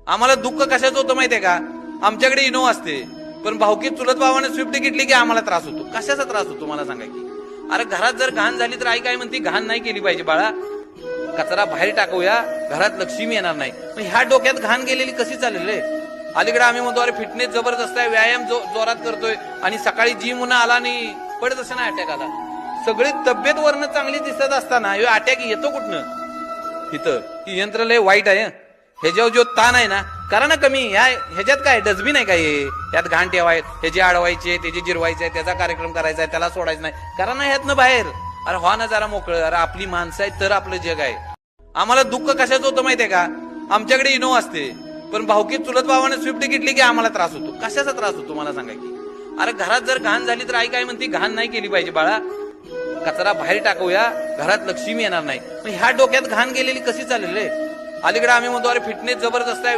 आम्हाला दुःख कशाचं होतं माहितीये का? आमच्याकडे इनोवा असते, पण भाऊकी चुलत भावाने स्विफ्ट घेतली की आम्हाला त्रास होतो. कशाचा त्रास होतो मला सांगा की? अरे घरात जर घाण झाली तर आई काय म्हणते, घाण नाही केली पाहिजे बाळा, कचरा बाहेर टाकूया, घरात लक्ष्मी येणार नाही. ह्या डोक्यात घाण गेलेली कशी चालेल रे? अलीकडे आम्ही म्हणतो अरे फिटनेस जबरदस्त आहे, व्यायाम जोरात करतोय, आणि सकाळी जिम होणं आला आणि पडत असं ना अटॅक आला. सगळी तब्येत वरनं चांगली दिसत असताना अटॅक येतो कुठनं? इथं ही यंत्र लय वाईट आहे. ह्याच्यावर जो ताण आहे ना, करा ना कमी. ह्याच्यात काय डस्टबिन आहे काय? यात घाण ठेवाय, ह्याचे अडवायचे, त्याचे जिरवायचे, त्याचा कार्यक्रम करायचा आहे, त्याला सोडायचं नाही. करा ना ह्यातनं बाहेर. अरे व्हा ना जरा मोकळं. अरे आपली माणसं आहेत तर आपलं जग आहे. आम्हाला दुःख कशाचं होतं माहितीये का? आमच्याकडे इनोवा असते, पण भाऊकी चुलत भावाने स्विफ्ट घेतली की आम्हाला त्रास होतो. कशाचा त्रास होतो मला सांगा की? अरे घरात जर घाण झाली तर आई काय म्हणते, घाण नाही केली पाहिजे बाळा, कचरा बाहेर टाकूया, घरात लक्ष्मी येणार नाही. ह्या डोक्यात घाण गेलेली कशी चालेल रे? अलीकडे आम्ही म्हणतो अरे फिटनेस जबरदस्त आहे,